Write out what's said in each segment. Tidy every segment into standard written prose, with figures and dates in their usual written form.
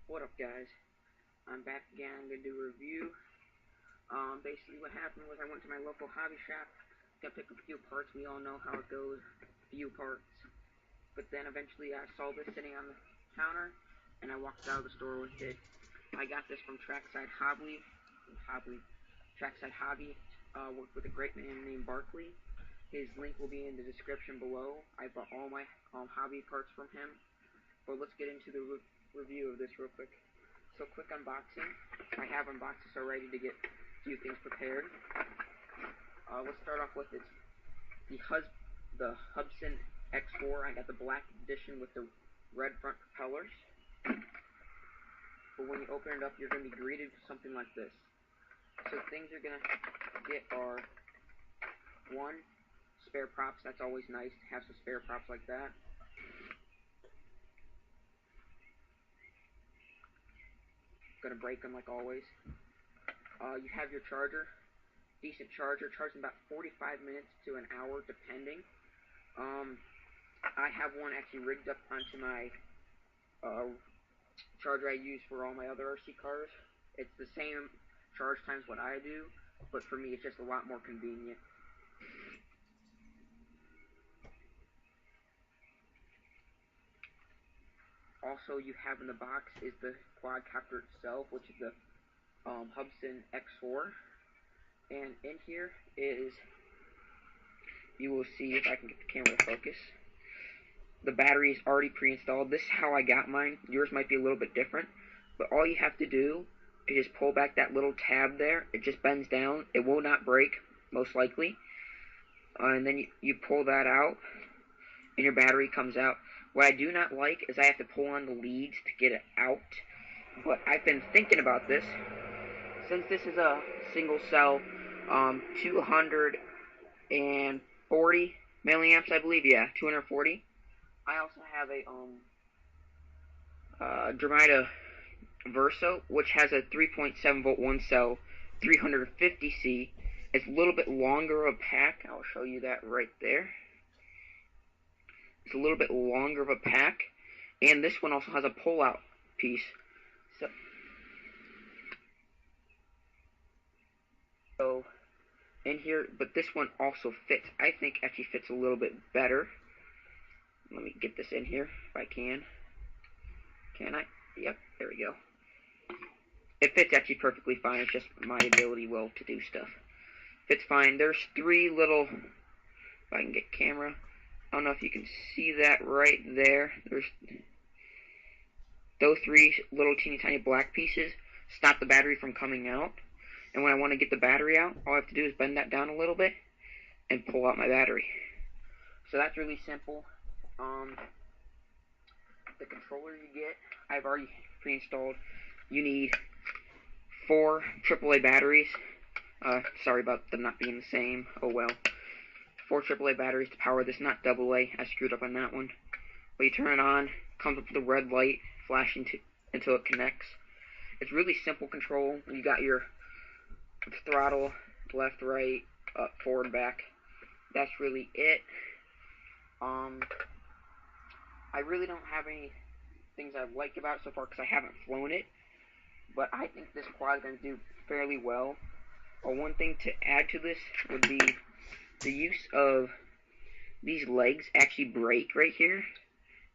What up, guys? I'm back again. I'm gonna do a review. Basically, what happened was I went to my local hobby shop to pick a few parts. We all know how it goes, few parts. But then eventually, I saw this sitting on the counter, and I walked out of the store with it. I got this from Trackside Hobby. Trackside Hobby. Worked with a great man named Barkley. His link will be in the description below. I bought all my hobby parts from him. But let's get into the review of this real quick. So quick unboxing. I have unboxed this already to get a few things prepared. Let's start off with the Hubsan X4. I got the black edition with the red front propellers. But when you open it up, you're going to be greeted with something like this. So things you're going to get are, one, spare props. That's always nice to have some spare props like that. Gonna break them like always. You have your charger, decent charger, charging about 45 minutes to an hour depending. I have one actually rigged up onto my charger I use for all my other RC cars. It's the same charge times what I do, but for me it's just a lot more convenient. Also, you have in the box is the quadcopter itself, which is the Hubsan X4. And in here is, you will see if I can get the camera to focus, the battery is already pre-installed. This is how I got mine. Yours might be a little bit different, but all you have to do is just pull back that little tab there. It just bends down. It will not break, most likely. And then you pull that out, and your battery comes out. What I do not like is I have to pull on the leads to get it out. But I've been thinking about this. Since this is a single cell, 240 milliamps, I believe. Yeah, 240. I also have a Dramita Verso, which has a 3.7 volt one cell, 350C. It's a little bit longer of a pack. I'll show you that right there. It's a little bit longer of a pack, and this one also has a pull-out piece. So in here, but this one also fits. I think actually fits a little bit better. Let me get this in here if I can. Can I? Yep, there we go. It fits actually perfectly fine. It's just my ability will to do stuff. Fits fine. There's three little, if I can get camera, I don't know if you can see that right there. There's those three little teeny tiny black pieces stop the battery from coming out. And when I want to get the battery out, all I have to do is bend that down a little bit and pull out my battery. So that's really simple. The controller you get, I've already pre-installed. You need 4 AAA batteries. Sorry about them not being the same. Oh well. 4 AAA batteries to power this, not AA. I screwed up on that one. But you turn it on, comes up with a red light flashing until it connects. It's really simple control. You got your throttle, left, right, up, forward, back. That's really it. I really don't have any things I like about it so far because I haven't flown it. But I think this quad is going to do fairly well. One thing to add to this would be the use of these legs actually break right here.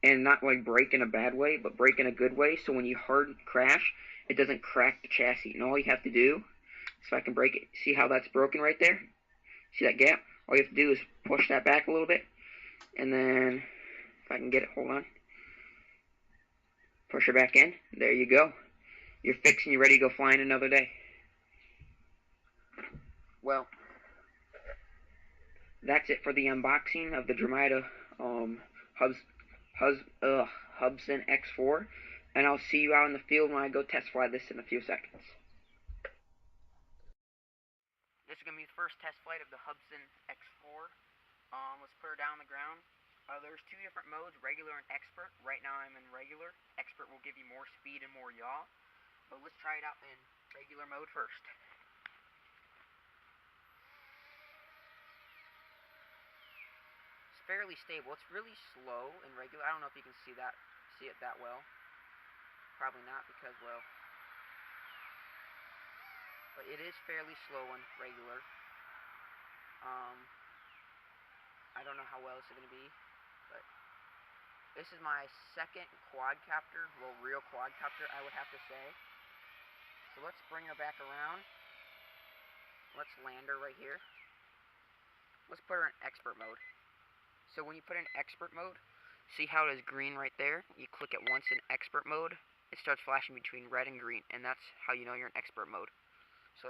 And not like break in a bad way, but break in a good way. So when you hard crash, it doesn't crack the chassis. And all you have to do, so I can break it, see how that's broken right there? See that gap? All you have to do is push that back a little bit. And then, if I can get it, hold on. Push it back in. There you go. You're fixed and you're ready to go flying another day. Well, that's it for the unboxing of the Dramita Hubsan X4. And I'll see you out in the field when I go test fly this in a few seconds. This is going to be the first test flight of the Hubsan X4. Let's put her down on the ground. There's 2 different modes, regular and expert. Right now I'm in regular. Expert will give you more speed and more yaw. But let's try it out in regular mode first. It's fairly stable. It's really slow in regular. I don't know if you can see it that well. probably not because, well, but it is fairly slow and regular. I don't know how well this is going to be, but this is my second quadcopter, well, real quadcopter, I would have to say. So let's bring her back around. Let's land her right here. Let's put her in expert mode. So when you put in expert mode, see how it is green right there? You click it once in expert mode, it starts flashing between red and green, and that's how you know you're in expert mode. So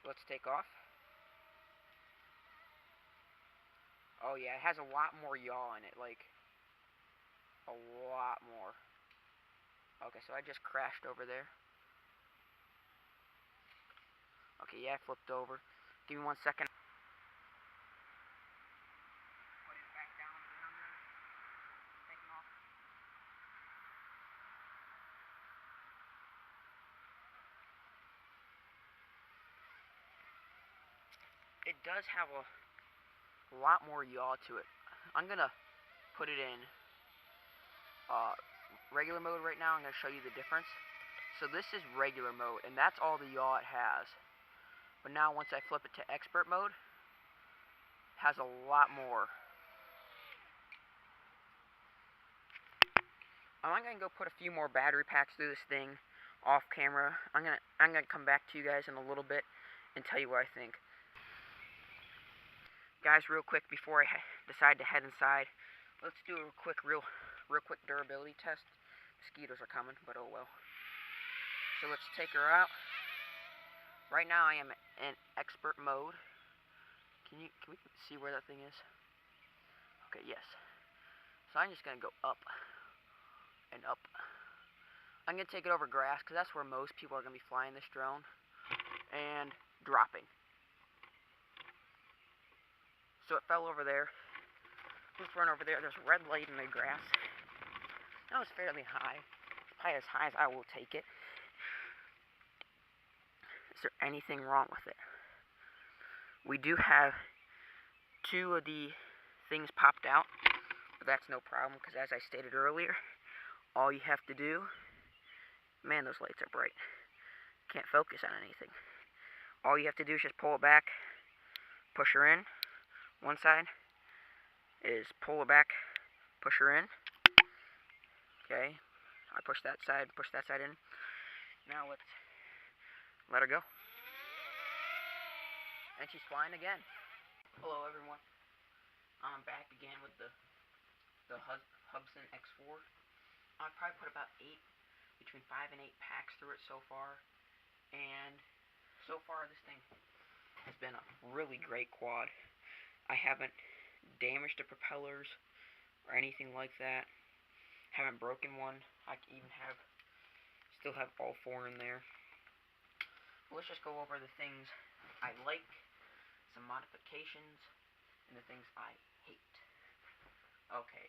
let's take off. Oh yeah, it has a lot more yaw in it, like a lot more. Okay, so I just crashed over there. Okay, yeah, I flipped over. Give me 1 second. Put it back down there. Taking off. It does have a lot more yaw to it. I'm gonna put it in regular mode right now. I'm gonna show you the difference. So this is regular mode, and that's all the yaw it has. But now once I flip it to expert mode, it has a lot more. I'm gonna go put a few more battery packs through this thing off camera. I'm gonna come back to you guys in a little bit and tell you what I think. Guys, real quick before I decide to head inside, let's do a real quick durability test. Mosquitoes are coming, but oh well. So let's take her out. Right now I am in expert mode. Can we see where that thing is? Okay, yes. So I'm just gonna go up and up. I'm gonna take it over grass because that's where most people are gonna be flying this drone, and dropping. So it fell over there. Let's run over there. There's a red light in the grass. That was fairly high. It's probably as high as I will take it. Is there anything wrong with it? We do have 2 of the things popped out, but that's no problem because as I stated earlier, all you have to do, man, those lights are bright. Can't focus on anything. All you have to do is just pull it back, push her in. One side is pull it back, push her in. Okay, I push that side in. Now let's let her go. And she's flying again. Hello everyone. I'm back again with the Hubsan X4. I've probably put about between 5 and 8 packs through it so far. And so far this thing has been a really great quad. I haven't damaged the propellers or anything like that. Haven't broken one. I even still have all 4 in there. Let's just go over the things I like, some modifications, and the things I hate. Okay,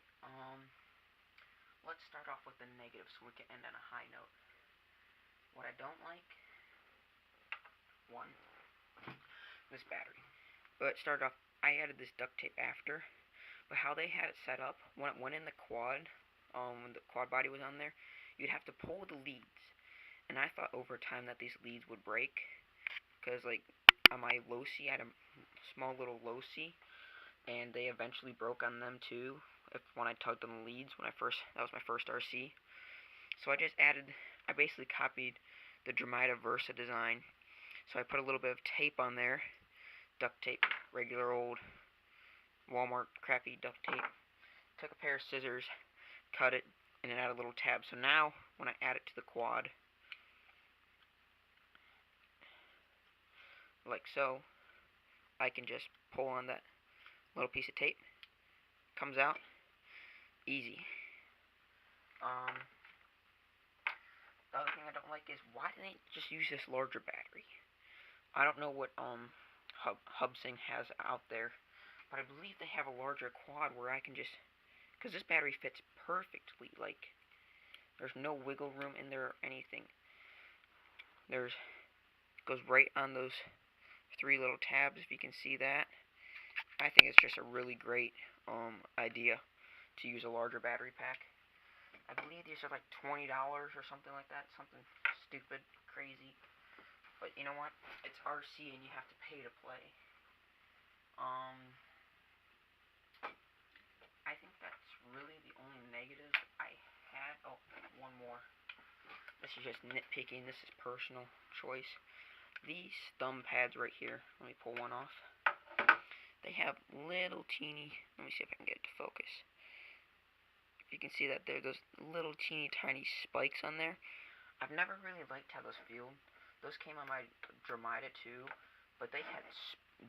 let's start off with the negatives so we can end on a high note. What I don't like, 1, this battery. But it started off, I added this duct tape after, but how they had it set up, when it went in the quad, when the quad body was on there, you'd have to pull the leads. And I thought over time that these leads would break, because like on my low-C, I had a small little low-C, and they eventually broke on them too, when I tugged on the leads, that was my first RC. So I basically copied the Dramita Versa design. So I put a little bit of tape on there, duct tape, regular old Walmart crappy duct tape. Took a pair of scissors, cut it, and then add a little tab. So now, when I add it to the quad, like so, I can just pull on that little piece of tape. Comes out, easy. The other thing I don't like is, why didn't they just use this larger battery? I don't know what Hubsan has out there, but I believe they have a larger quad where I can just, because this battery fits perfectly, like, there's no wiggle room in there or anything. Goes right on those 3 little tabs, if you can see that. I think it's just a really great idea. to use a larger battery pack. I believe these are like $20 or something like that, something stupid, crazy. But you know what? It's RC and you have to pay to play. I think that's really the only negative I had. Oh, one more. This is just nitpicking. This is personal choice. These thumb pads right here, let me pull one off. They have little teeny, let me see if I can get it to focus. If you can see that there, those little teeny tiny spikes on there. I've never really liked how those feel. Those came on my Dramida too, but they had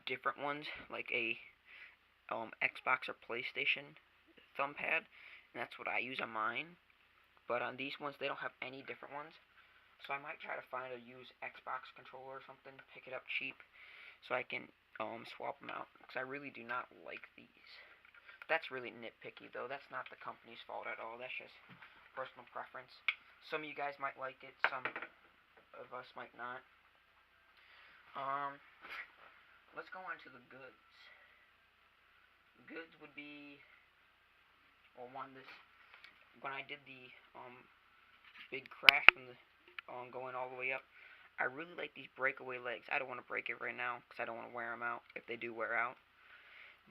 different ones, like a Xbox or PlayStation thumb pad, and that's what I use on mine. But on these ones, they don't have any different ones. So I might try to find a used Xbox controller or something, pick it up cheap, so I can swap them out, because I really do not like these. That's really nitpicky, though. That's not the company's fault at all. That's just personal preference. Some of you guys might like it, some of us might not. Let's go on to the goods. Goods would be, well, when I did the big crash from the going all the way up, I really like these breakaway legs. I don't want to break it right now because I don't want to wear them out if they do wear out.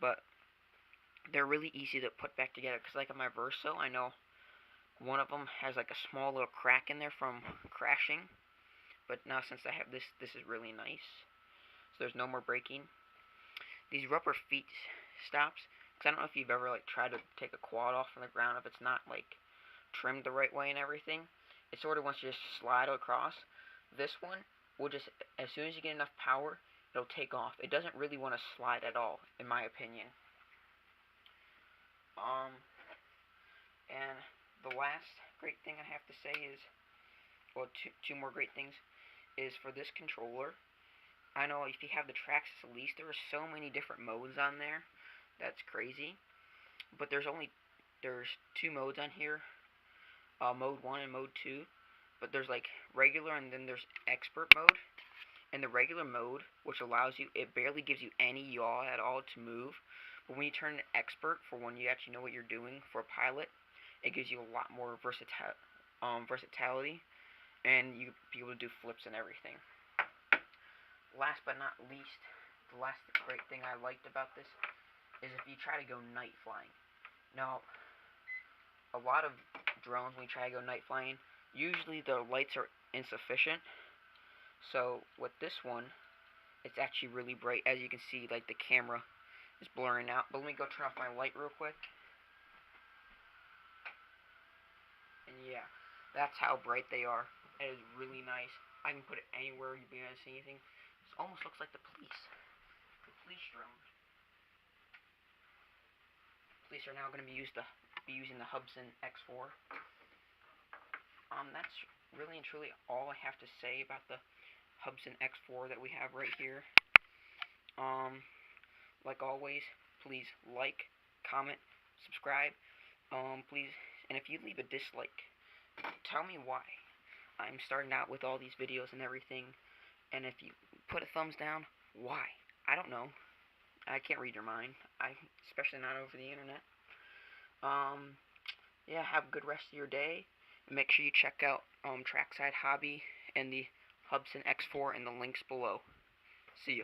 But they're really easy to put back together, because like on my Verso, I know one of them has like a small little crack in there from crashing. But now since I have this, this is really nice. So there's no more breaking. These rubber feet stops, because I don't know if you've ever like tried to take a quad off from the ground if it's not like trimmed the right way and everything. It sort of wants you to just slide across. This one will just, as soon as you get enough power, it'll take off. It doesn't really want to slide at all, in my opinion. And the last great thing I have to say is, well, two more great things, is for this controller. I know if you have the Traxxas Elise, there are so many different modes on there. That's crazy. But there's two modes on here. Mode 1 and Mode 2, but there's like regular and then there's expert mode. And the regular mode, which allows you, it barely gives you any yaw at all to move, but when you turn it expert, for when you actually know what you're doing for a pilot, it gives you a lot more versatility, and you be able to do flips and everything. Last but not least, the last great thing I liked about this is if you try to go night flying. Now, a lot of drones, when you try to go night flying, usually the lights are insufficient. So with this one, it's actually really bright. As you can see, like the camera is blurring out. But let me go turn off my light real quick. And yeah, that's how bright they are. It is really nice. I can put it anywhere you'll be able to see anything. It almost looks like the police. The police drone. Police are now going to be using the Hubsan X4. That's really and truly all I have to say about the Hubsan X4 that we have right here. Like always, please like, comment, subscribe. Please, and if you leave a dislike, tell me why. I'm starting out with all these videos and everything, and if you put a thumbs down, why? I don't know. I can't read your mind. Especially not over the internet. Yeah, have a good rest of your day. Make sure you check out Trackside Hobby and the Hubsan X4 in the links below. See ya.